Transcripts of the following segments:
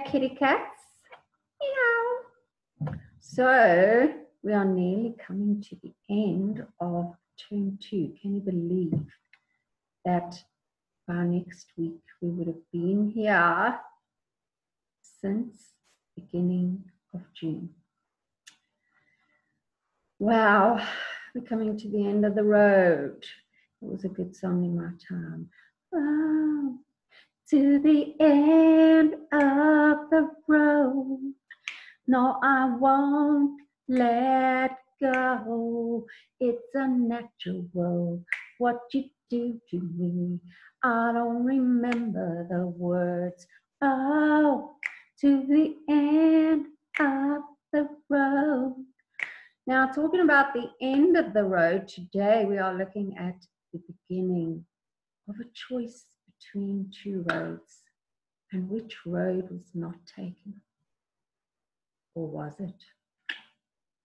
Hey, kitty cats. Meow. So we are nearly coming to the end of term 2. Can you believe that by next week we would have been here since beginning of June? Wow, we're coming to the end of the road. It was a good song in my time. Wow, to the end of the road. No, I won't let go. It's unnatural what you do to me. I don't remember the words. Oh, to the end of the road. Now, talking about the end of the road, today we are looking at the beginning of a choice between two roads. And which road was not taken? Or was it?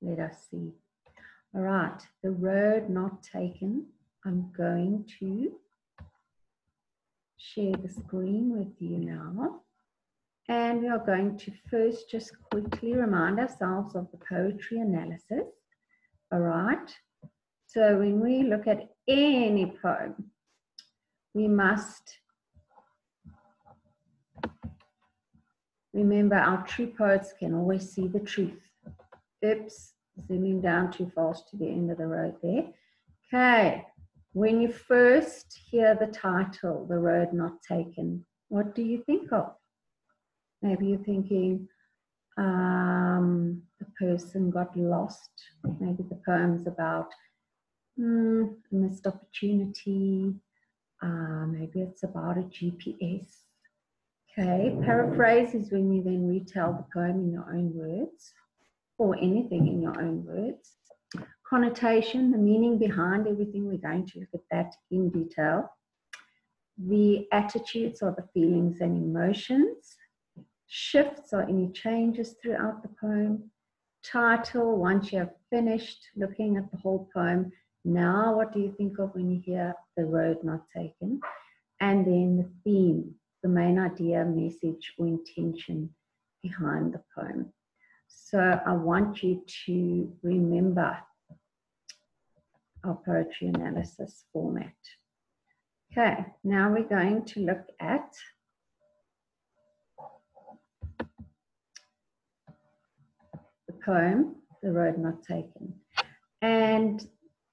Let us see. All right, the road not taken. I'm going to share the screen with you now. And we are going to first just quickly remind ourselves of the poetry analysis. All right. So when we look at any poem, we must remember our true poets can always see the truth. Oops, zooming down too fast to the end of the road there. Okay, when you first hear the title, The Road Not Taken, what do you think of? Maybe you're thinking the person got lost. Maybe the poem's about a missed opportunity. Maybe it's about a GPS. Okay, paraphrase is when you then retell the poem in your own words, or anything in your own words. Connotation, the meaning behind everything, we're going to look at that in detail. The attitudes or the feelings and emotions. Shifts or any changes throughout the poem. Title, once you have finished looking at the whole poem, now what do you think of when you hear The Road Not Taken? And then the theme, the main idea, message, or intention behind the poem. So I want you to remember our poetry analysis format. Okay, now we're going to look at the poem, The Road Not Taken. And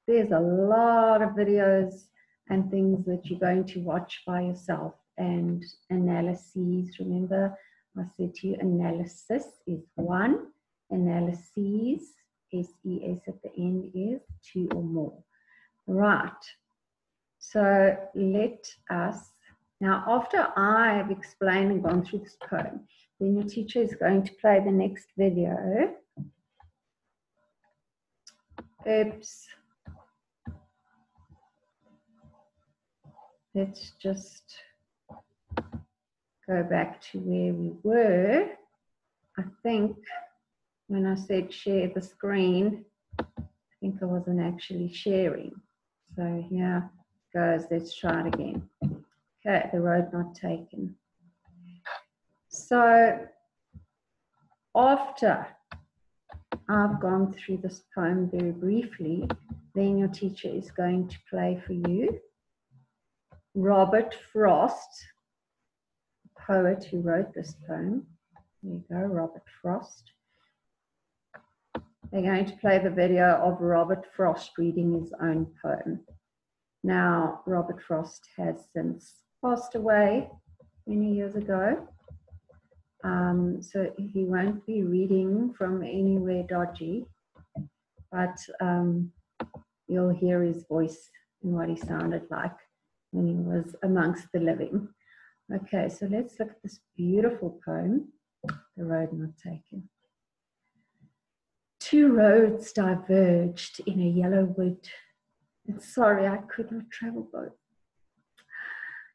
there's a lot of videos and things that you're going to watch by yourself, and analyses. Remember, I said to you, analysis is 1, analyses, S-E-S at the end, is 2 or more. Right, so let us, now after I have explained and gone through this poem, then your teacher is going to play the next video. Oops. Let's just go back to where we were. I think when I said share the screen, I think I wasn't actually sharing. So here goes, let's try it again. Okay, The Road Not Taken. So after I've gone through this poem very briefly, then your teacher is going to play for you Robert Frost, the poet who wrote this poem. There you go, Robert Frost. They're going to play the video of Robert Frost reading his own poem. Now, Robert Frost has since passed away many years ago. So he won't be reading from anywhere dodgy, but you'll hear his voice and what he sounded like when he was amongst the living. Okay, so let's look at this beautiful poem, The Road Not Taken. 2 roads diverged in a yellow wood, and sorry I could not travel both.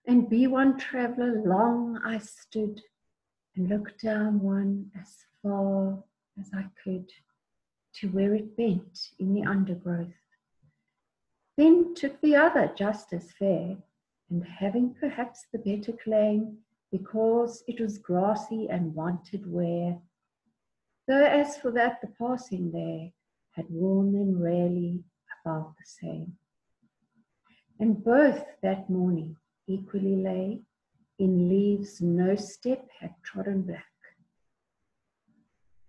And be one traveller long I stood, and looked down one as far as I could, to where it bent in the undergrowth. Then took the other just as fair, and having perhaps the better claim, because it was grassy and wanted wear. Though as for that, the passing there had worn them rarely about the same. And both that morning equally lay in leaves no step had trodden black.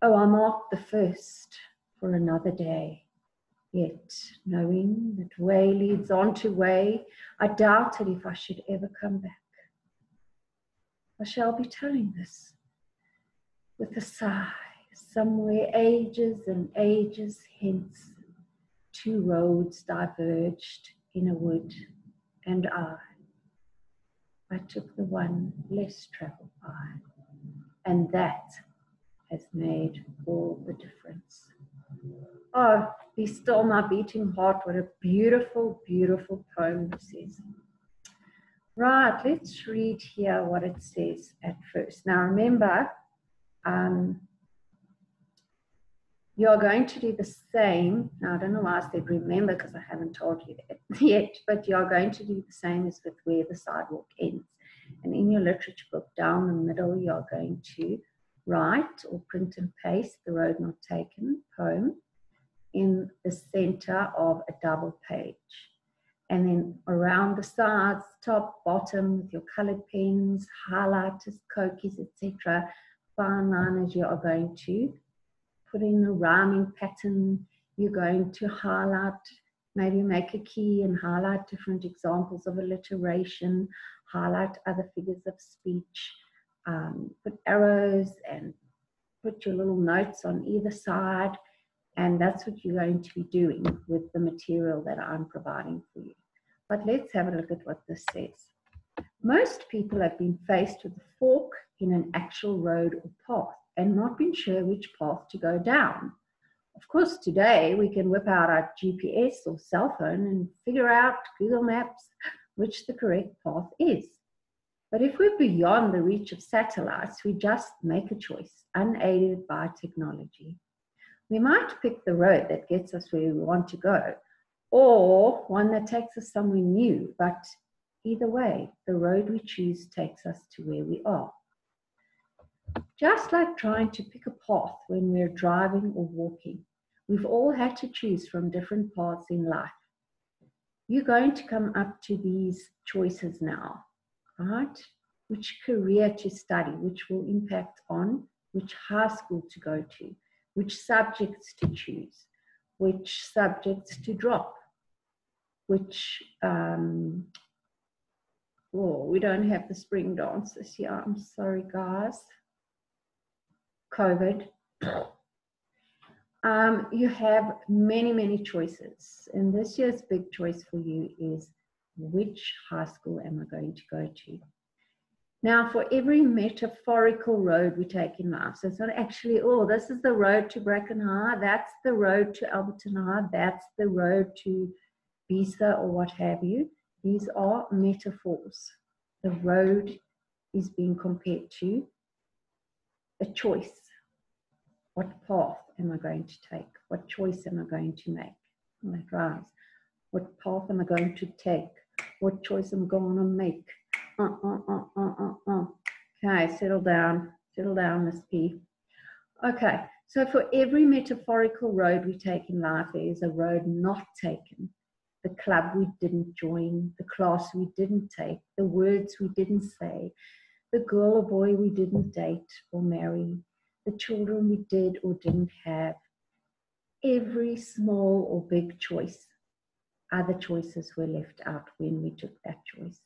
Oh, I marked the first for another day, yet knowing that way leads on to way, I doubted if I should ever come back. I shall be telling this with a sigh, somewhere ages and ages hence, two roads diverged in a wood, and I took the one less traveled by, and that has made all the difference. Oh, be still my beating heart, what a beautiful, beautiful poem this is. Right, let's read here what it says at first. Now remember, you are going to do the same. Now, I don't know why I said remember because I haven't told you that yet, but you are going to do the same as with where the sidewalk ends. And in your literature book, down the middle, you are going to write or print and paste the road not taken poem in the center of a double page. And then around the sides, top, bottom, with your colored pens, highlighters, cokies, etc., fine liners, you are going to put in a rhyming pattern. You're going to highlight, maybe make a key and highlight different examples of alliteration, highlight other figures of speech, put arrows and put your little notes on either side. And that's what you're going to be doing with the material that I'm providing for you. But let's have a look at what this says. Most people have been faced with a fork in an actual road or path and not been sure which path to go down. Of course, today we can whip out our GPS or cell phone and figure out Google Maps which the correct path is. But if we're beyond the reach of satellites, we just make a choice, unaided by technology. We might pick the road that gets us where we want to go, or one that takes us somewhere new, but either way, the road we choose takes us to where we are. Just like trying to pick a path when we're driving or walking, we've all had to choose from different paths in life. You're going to come up to these choices now, right? Which career to study, which will impact on which high school to go to, which subjects to choose, which subjects to drop, which, we don't have the spring dance this year. I'm sorry, guys. COVID. You have many, many choices. And this year's big choice for you is, which high school am I going to go to? Now, for every metaphorical road we take in life, so it's not actually, oh, this is the road to Bracken High, that's the road to Alberton High, that's the road to Bisa or what have you. These are metaphors. The road is being compared to a choice. What path am I going to take? What choice am I going to make? That rhymes. What path am I going to take? What choice am I going to make? Okay, settle down, Miss P. Okay, so for every metaphorical road we take in life, there is a road not taken. The club we didn't join, the class we didn't take, the words we didn't say, the girl or boy we didn't date or marry, the children we did or didn't have. Every small or big choice, other choices were left out when we took that choice.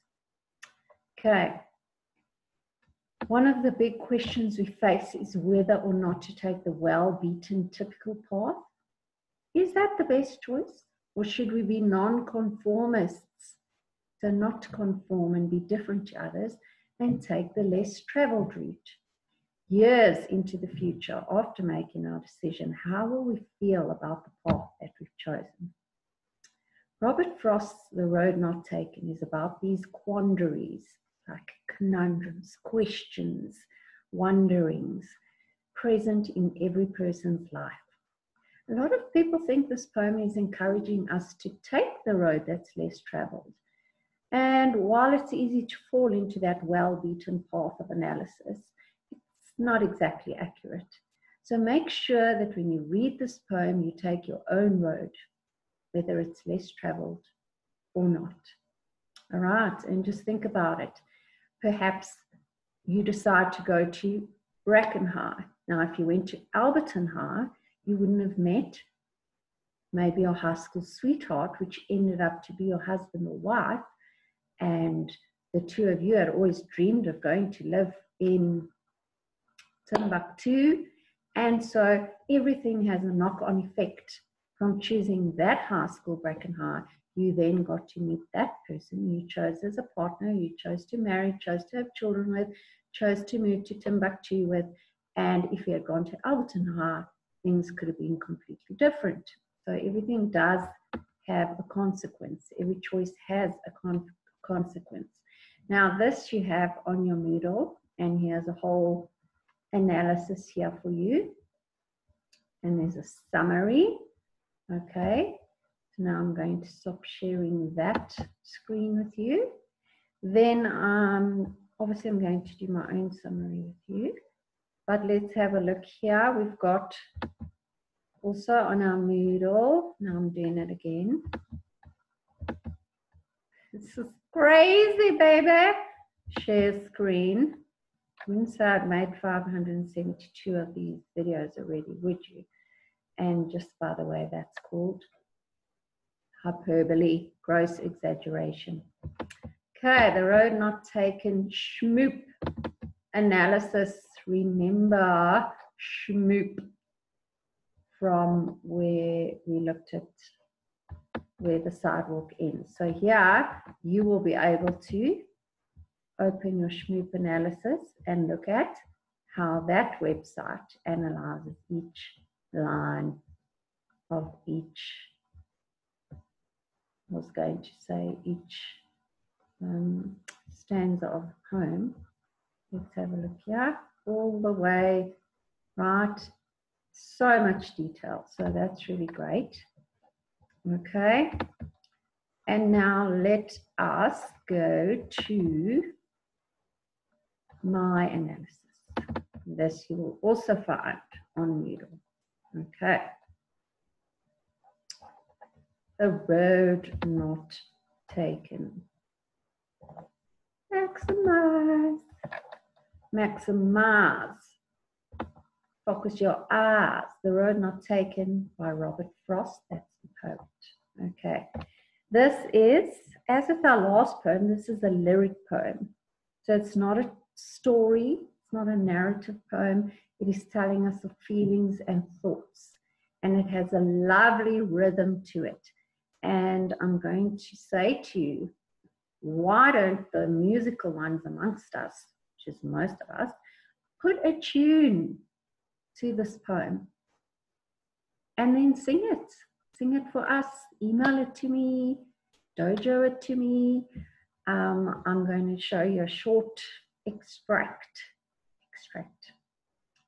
Okay. One of the big questions we face is whether or not to take the well-beaten typical path. Is that the best choice? Or should we be non-conformists? So not conform and be different to others and take the less traveled route. Years into the future, after making our decision, how will we feel about the path that we've chosen? Robert Frost's The Road Not Taken is about these quandaries, like conundrums, questions, wonderings, present in every person's life. A lot of people think this poem is encouraging us to take the road that's less traveled. And while it's easy to fall into that well-beaten path of analysis, it's not exactly accurate. So make sure that when you read this poem, you take your own road, whether it's less traveled or not. All right, and just think about it. Perhaps you decide to go to Bracken High. Now, if you went to Alberton High, you wouldn't have met maybe your high school sweetheart, which ended up to be your husband or wife, and the two of you had always dreamed of going to live in Timbuktu. And so everything has a knock-on effect from choosing that high school, Bracken High. You then got to meet that person you chose as a partner, you chose to marry, chose to have children with, chose to move to Timbuktu with. And if you had gone to Alberton High, things could have been completely different. So everything does have a consequence. Every choice has a consequence. Now this you have on your Moodle, and here's a whole analysis here for you. And there's a summary. Okay. So now I'm going to stop sharing that screen with you. Then obviously I'm going to do my own summary with you. But let's have a look here. We've got also on our Moodle, now I'm doing it again. This is crazy, baby. Share screen. Wouldn't say I'd made 572 of these videos already, would you? And just by the way, that's called hyperbole, gross exaggeration. Okay, the road not taken, schmoop analysis. Remember schmoop from where we looked at where the sidewalk ends. So here you will be able to open your schmoop analysis and look at how that website analyzes each line of each, I was going to say each stanza of the poem. Let's have a look here, all the way, right? So much detail, so that's really great. Okay, and now let us go to my analysis. This you will also find on Moodle. Okay. The road not taken. Maximize. Maximize. Focus your eyes. The Road Not Taken by Robert Frost. That's the poet. Okay. This is, as with our last poem, this is a lyric poem. So it's not a story. It's not a narrative poem. It is telling us of feelings and thoughts. And it has a lovely rhythm to it. And I'm going to say to you, why don't the musical ones amongst us, which is most of us, put a tune to this poem and then sing it. Sing it for us. Email it to me. Dojo it to me. I'm going to show you a short extract,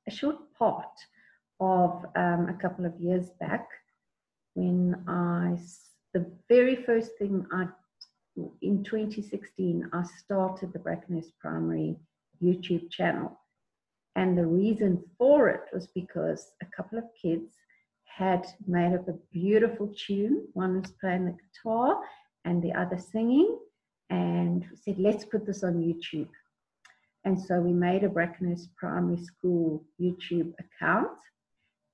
a short part of a couple of years back when the very first thing in 2016, I started the Brackenhurst Primary YouTube channel. And the reason for it was because a couple of kids had made up a beautiful tune. One was playing the guitar and the other singing. And we said, let's put this on YouTube. And so we made a Brackenhurst Primary School YouTube account.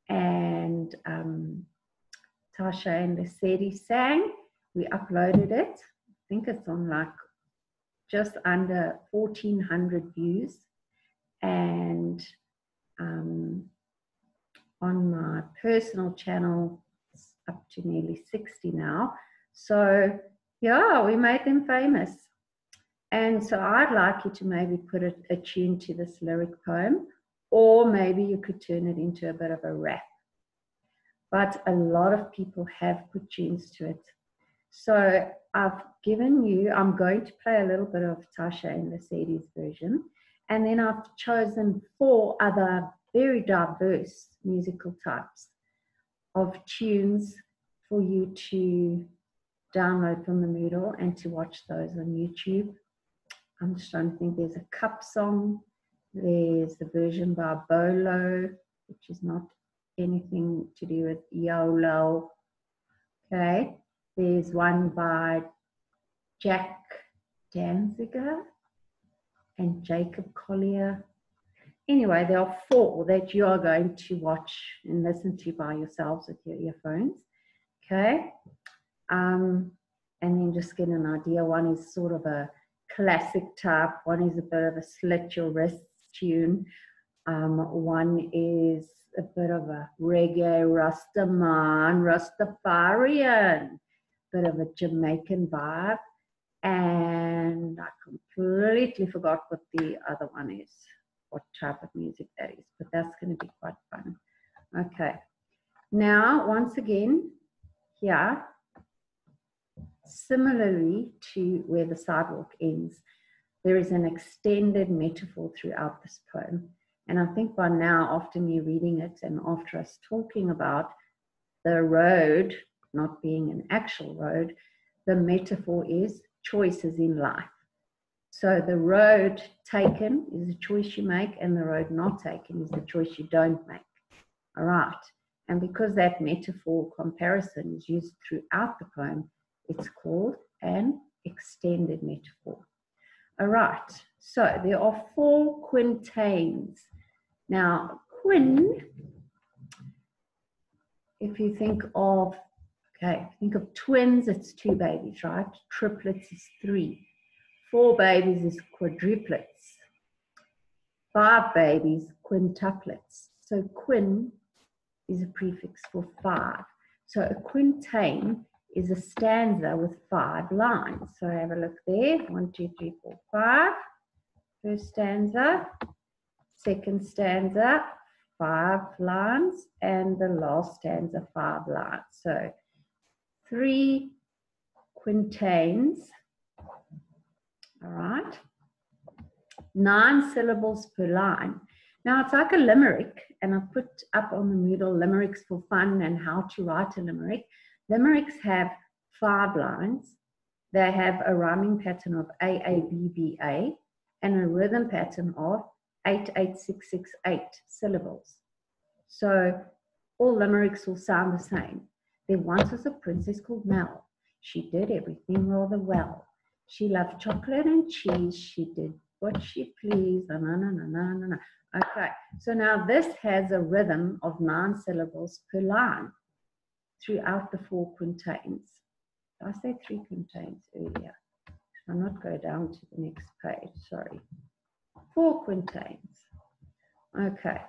And Tasha and Lesedi sang. We uploaded it. I think it's on like just under 1,400 views. And on my personal channel, it's up to nearly 60 now. So yeah, we made them famous. And so I'd like you to maybe put a tune to this lyric poem, or maybe you could turn it into a bit of a rap. But a lot of people have put tunes to it. So I've given you, I'm going to play a little bit of Tasha and Lesedi's version. And then I've chosen 4 other very diverse musical types of tunes for you to download from the Moodle and to watch those on YouTube. I'm just trying to think. There's a cup song. There's the version by Bolo, which is not anything to do with YOLO. Okay. There's one by Jack Danziger and Jacob Collier. Anyway, there are 4 that you are going to watch and listen to by yourselves with your earphones. Okay. And then just get an idea. One is sort of a classic type. One is a bit of a slit your wrists tune. One is a bit of a reggae Rastaman, Rastafarian, bit of a Jamaican vibe. And I completely forgot what the other one is, what type of music that is, but that's going to be quite fun. Okay. Now, once again, here, similarly to where the sidewalk ends, there is an extended metaphor throughout this poem. And I think by now, after me reading it and after us talking about the road not being an actual road, the metaphor is choices in life. So the road taken is a choice you make, and the road not taken is the choice you don't make. All right. And because that metaphor comparison is used throughout the poem, it's called an extended metaphor. All right. So there are 4 quintains. Now, quin, if you think of, think of twins, it's 2 babies, right? Triplets is 3. 4 babies is quadruplets. 5 babies, quintuplets. So quin is a prefix for 5. So a quintain is a stanza with 5 lines. So have a look there. 1, 2, 3, 4, 5. First stanza. Second stanza, 5 lines. And the last stanza, 5 lines. So 3 quintains. All right. 9 syllables per line. Now it's like a limerick, and I've put up on the Moodle limericks for fun and how to write a limerick. Limericks have 5 lines. They have a rhyming pattern of A, A, B, B, A, and a rhythm pattern of 8, 8, 6, 6, 8 syllables. So all limericks will sound the same. There once was a princess called Mel. She did everything rather well. She loved chocolate and cheese. She did what she pleased. Na, na, na, na, na, na. Okay, so now this has a rhythm of 9 syllables per line throughout the 4 quintains. Did I say 3 quintains earlier? I'll not go down to the next page, sorry. 4 quintains. Okay.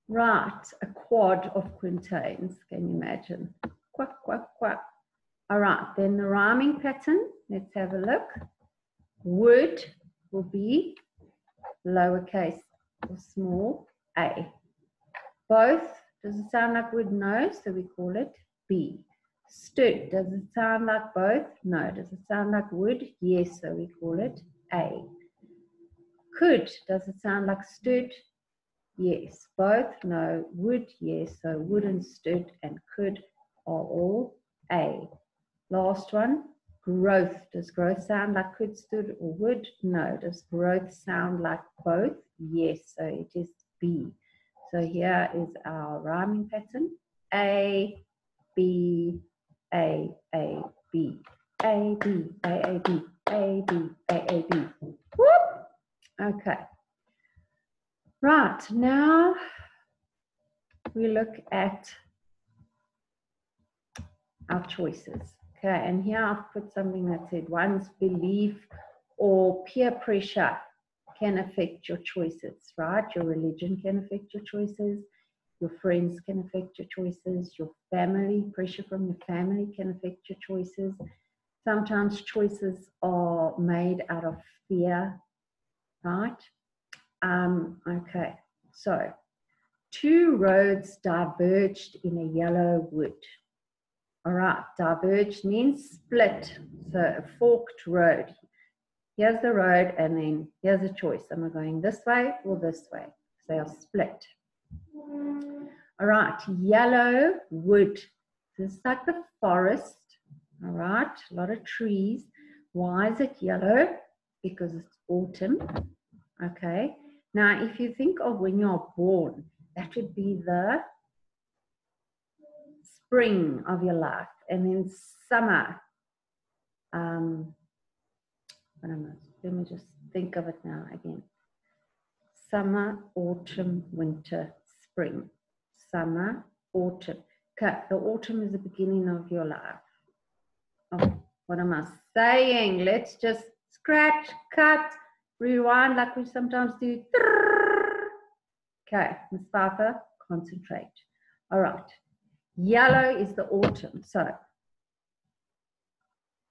Right, a quad of quintains, can you imagine? Quack, quack, quack. All right, then the rhyming pattern, let's have a look. Would will be lowercase or small a. Both, does it sound like would? No, so we call it B. Stood, does it sound like both? No. Does it sound like would? Yes, so we call it A. Could, does it sound like stood? Yes. Both? No. Would? Yes, so would and stood and could are all A. Last one, growth. Does growth sound like could, stood, or would? No. Does growth sound like both? Yes, so it is B. So here is our rhyming pattern. A, B, A, B. A, B, A, B, A, B, A, B. Whoop! Okay. Right, now we look at our choices. Okay, and here I've put something that said one's belief or peer pressure can affect your choices, right? Your religion can affect your choices. Your friends can affect your choices. Your family, pressure from your family can affect your choices. Sometimes choices are made out of fear, right? Okay, so 2 roads diverged in a yellow wood. All right, diverged means split, so a forked road. Here's the road, and then here's a choice. Am I going this way or this way? So they are split. All right, yellow wood. This is like the forest, All right, a lot of trees. Why is it yellow? Because it's autumn. Okay. Now, if you think of when you're born, that would be the spring of your life, and then summer. Let me just think of it now again. Summer, autumn, winter, spring. Summer, autumn. Okay, the autumn is the beginning of your life. Oh, what am I saying? Let's just scratch, cut, rewind like we sometimes do. Okay, Ms. Pfeiffer, concentrate. All right. Yellow is the autumn. So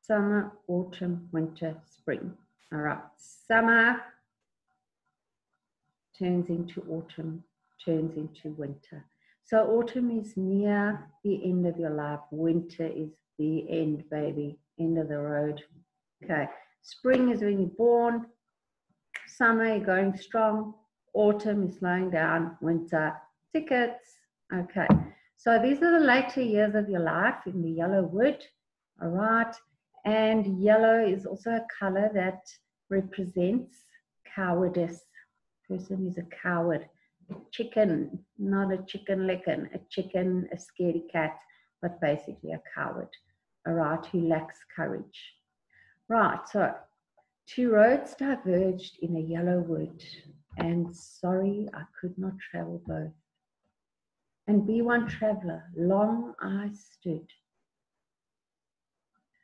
summer, autumn, winter, spring. All right. Summer turns into autumn, turns into winter. So autumn is near the end of your life. Winter is the end, baby. End of the road. Okay. Spring is when you're born. Summer, you're going strong. Autumn is slowing down. Winter, tickets. Okay. So these are the later years of your life in the yellow wood. All right. And yellow is also a color that represents cowardice. Person is a coward. A chicken, not a chicken licking, a chicken, a scaredy cat, but basically a coward. All right, who lacks courage. Right, so two roads diverged in a yellow wood, and sorry, I could not travel both. And be one traveler, long I stood.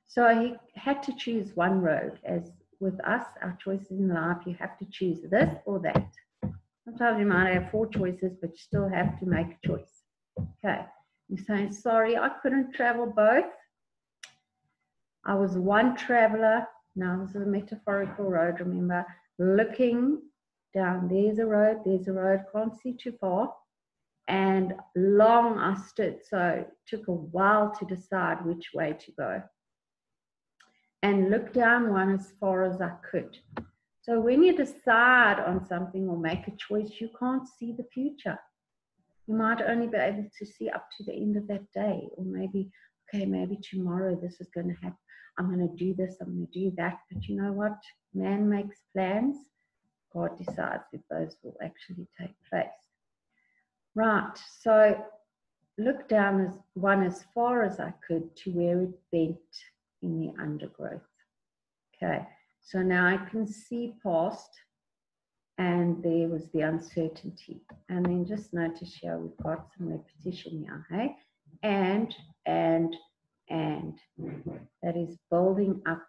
So he had to choose one road. As with us, our choices in life, you have to choose this or that. Sometimes you might have 4 choices, but you still have to make a choice. Okay, you're saying, sorry, I couldn't travel both. I was one traveler. Now, this is a metaphorical road, remember, looking down. There's a road, can't see too far. And long I stood, so it took a while to decide which way to go. And look down one as far as I could. So when you decide on something or make a choice, you can't see the future. You might only be able to see up to the end of that day, or maybe, okay, maybe tomorrow this is going to happen. I'm going to do this, I'm going to do that. But you know what? Man makes plans. God decides if those will actually take place. Right, so look down as one as far as I could to where it bent in the undergrowth. Okay, so now I can see past, and there was the uncertainty. And then just notice here we've got some repetition here, hey? And. That is building up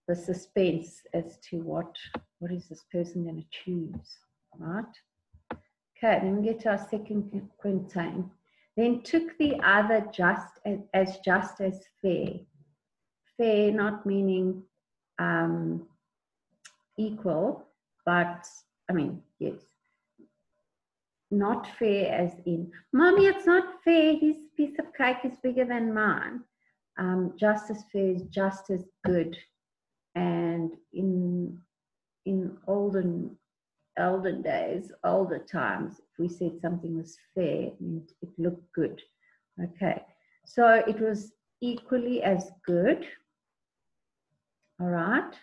the suspense as to what is this person going to choose, right? Okay, then we get to our second quintain. Then took the other just as fair. Fair not meaning equal, but I mean, yes. Not fair as in, Mommy, it's not fair. His piece of cake is bigger than mine. Just as fair is just as good. And in olden days, older times, if we said something was fair, it meant it looked good. Okay, so it was equally as good. All right.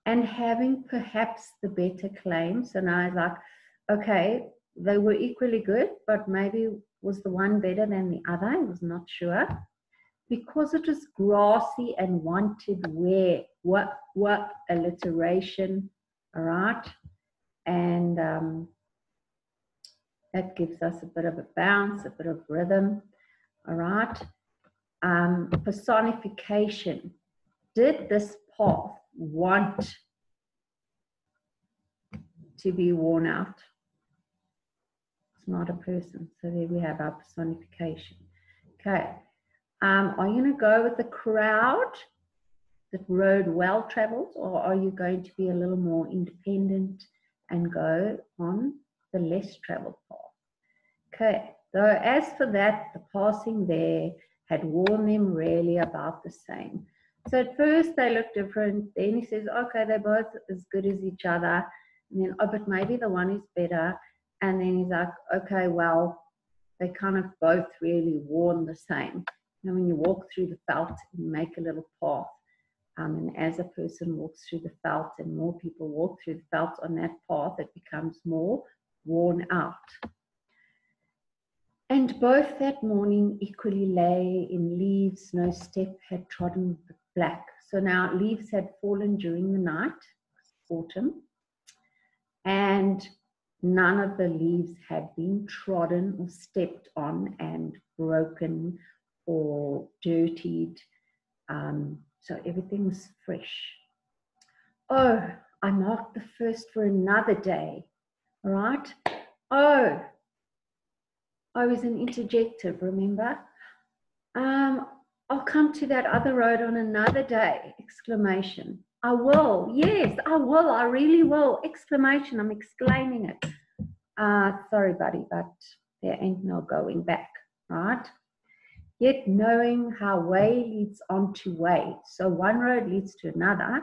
And having perhaps the better claim. So now it's like, okay, they were equally good, but maybe was the one better than the other? I was not sure. Because it was grassy and wanted wear, what alliteration, all right? And that gives us a bit of a bounce, a bit of rhythm, all right? Personification. Did this path want to be worn out? It's not a person. So there we have our personification. Okay. Are you going to go with the crowd that road well traveled, or are you going to be a little more independent and go on the less traveled path? Okay. So as for that, the passing there had worn them really about the same. So at first they look different. Then he says, okay, they're both as good as each other. And then, oh, but maybe the one is better. And then he's like, okay, well, they kind of both really worn the same. You know, when you walk through the felt and make a little path, and as a person walks through the felt and more people walk through the felt on that path, it becomes more worn out. And both that morning equally lay in leaves, no step had trodden black. So now leaves had fallen during the night, autumn, and none of the leaves had been trodden or stepped on and broken or dirtied. So everything was fresh. Oh, I marked the first for another day, all right? Oh, I was an interjective, remember? I'll come to that other road on another day, exclamation. I will, yes, I will, I really will, exclamation, I'm exclaiming it. Sorry, buddy, but there ain't no going back, right? Yet knowing how way leads on to way. So one road leads to another,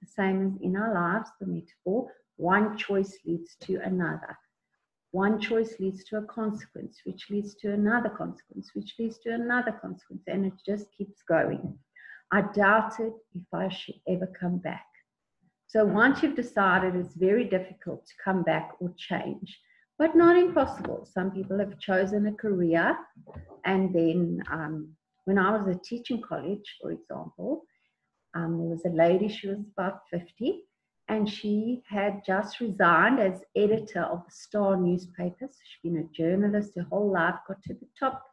the same as in our lives, the metaphor, one choice leads to another. One choice leads to a consequence, which leads to another consequence, which leads to another consequence, and it just keeps going. I doubted if I should ever come back. So once you've decided, it's very difficult to come back or change, but not impossible. Some people have chosen a career, and then when I was at teaching college, for example, there was a lady, she was about 50, and she had just resigned as editor of the Star newspaper. So she'd been a journalist her whole life, got to the top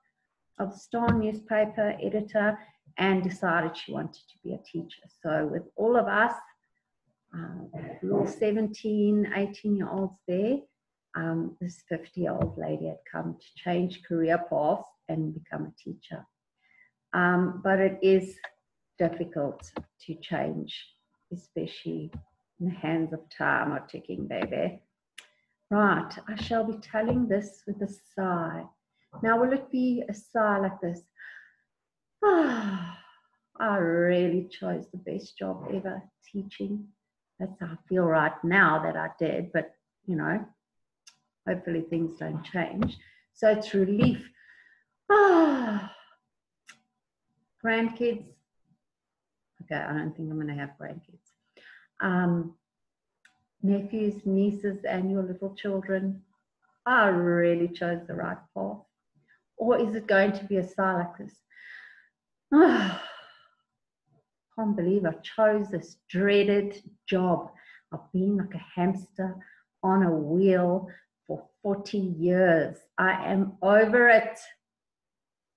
of the Star newspaper, editor, and decided she wanted to be a teacher. So with all of us, little 17, 18-year-olds there, this 50-year-old lady had come to change career paths and become a teacher. But it is difficult to change, especially in the hands of time are ticking, baby. Right, I shall be telling this with a sigh. Now, will it be a sigh like this? I really chose the best job ever, teaching. That's how I feel right now that I did, but, you know, hopefully things don't change. So it's relief. Grandkids. Okay, I don't think I'm going to have grandkids. Nephews, nieces, and your little children. I really chose the right path. Or is it going to be a sigh like this? Can't believe I chose this dreaded job of being like a hamster on a wheel for 40 years. I am over it.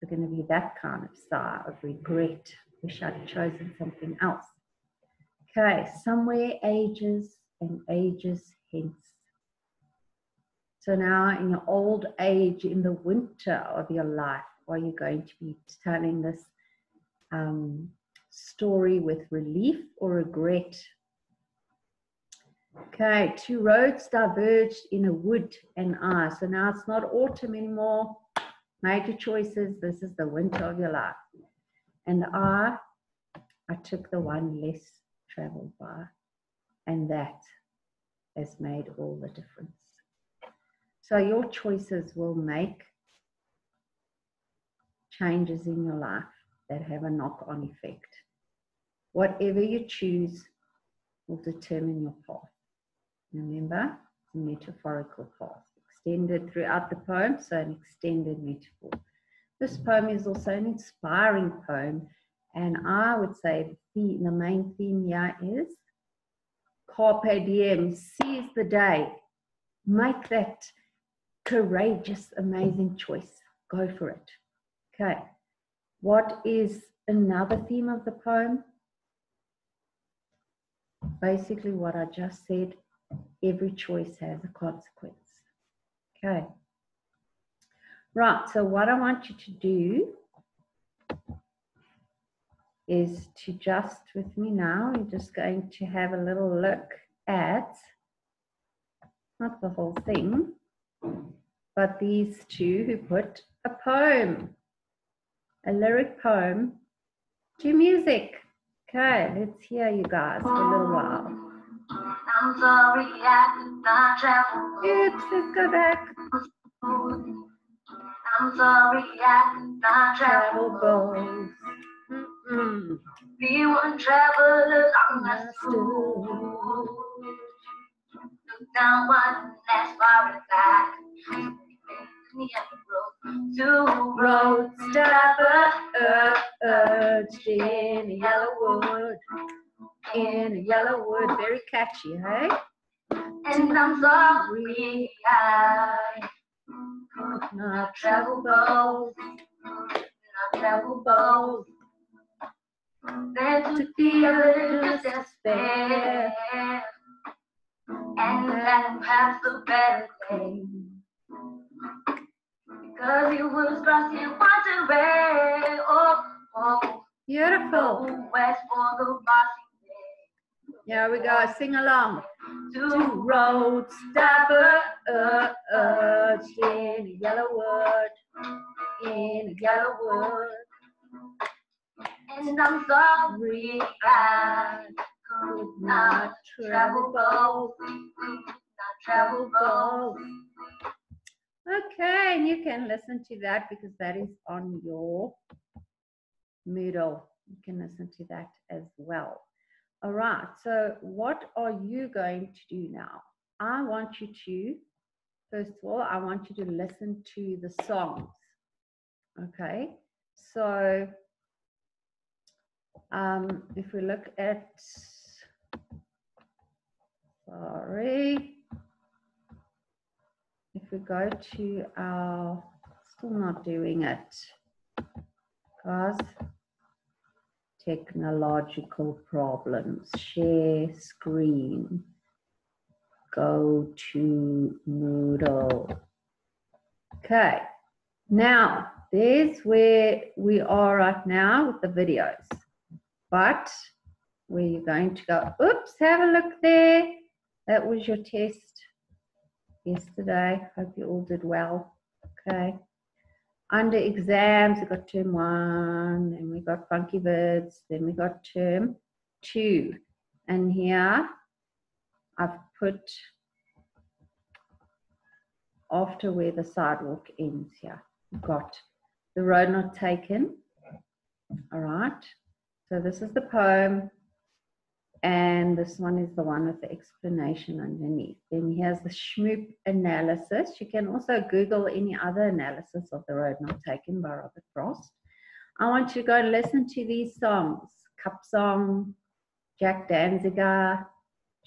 It's going to be that kind of sigh of regret. Wish I'd chosen something else. Okay, somewhere ages and ages hence. So now in your old age, in the winter of your life, are you going to be telling this story with relief or regret? Okay, two roads diverged in a wood and I. So now it's not autumn anymore. Make your choices. This is the winter of your life. And I took the one less traveled by. And that has made all the difference. So your choices will make changes in your life that have a knock-on effect. Whatever you choose will determine your path. Remember, it's a metaphorical path, extended throughout the poem, so an extended metaphor. This poem is also an inspiring poem, and I would say the main theme here is Carpe diem, seize the day, make that courageous, amazing choice, go for it. Okay, what is another theme of the poem? Basically what I just said, every choice has a consequence. Okay. Right, so what I want you to do is to just, with me now, I'm just going to have a little look at, not the whole thing, but these two who put a poem, a lyric poem to music. Okay, let's hear you guys for a little while. I'm sorry, I did not travel. Oops, let's go back. I'm I'm sorry I could not travel both. We weren't travelers on the stool. Look down one last far back. Two roads diverged in a yellow wood. In a yellow wood, very catchy, hey? And I'm sorry I could not travel both. Not travel both. Then to feel a little despair. And that perhaps the better day. Because it was crossing water way. Oh, oh. Beautiful. West for the bossy day. Here we go, sing along. Two Roads diverged in a yellow wood. In a yellow wood. And I'm sorry I could not travel both. Not travel both. Okay, and you can listen to that because that is on your Moodle. You can listen to that as well. All right, so what are you going to do now? I want you to, first of all, I want you to listen to the songs. Okay, so if we look at, if we go to our, still not doing it, guys, technological problems, share screen, go to Moodle. Okay, now there's where we are right now with the videos, but where you're going to go, oops, have a look there. That was your test yesterday. Hope you all did well. Okay. Under exams, we got term 1, and we got funky birds, then we got term 2. And here I've put after where the sidewalk ends here. We've got the road not taken. All right. So this is the poem. And this one is the one with the explanation underneath. Then here's the Schmoop analysis. You can also Google any other analysis of The Road Not Taken by Robert Frost. I want you to go and listen to these songs. Cup Song, Jack Danziger,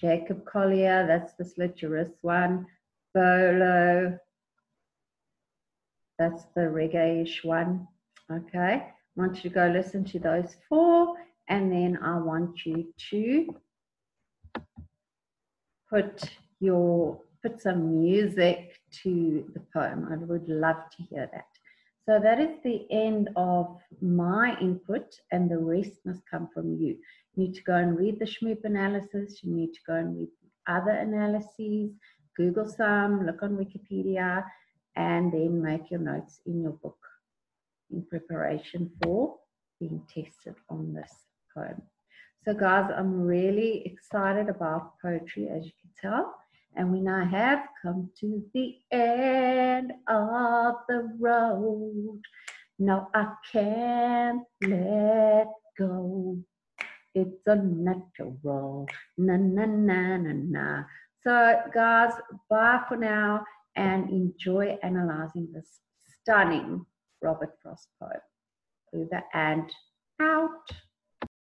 Jacob Collier, that's the Slit Your Wrist one. Bolo, that's the reggae-ish one. Okay, I want you to go listen to those 4. And then I want you to put some music to the poem. I would love to hear that. So that is the end of my input, and the rest must come from you. You need to go and read the Schmoop analysis. You need to go and read other analyses, Google some, look on Wikipedia, and then make your notes in your book in preparation for being tested on this poem. So guys, I'm really excited about poetry, as you can tell, and we now have come to the end of the road. No, I can't let go. It's a natural, na na na na na. So guys, bye for now, and enjoy analyzing this stunning Robert Frost poem. Over and out.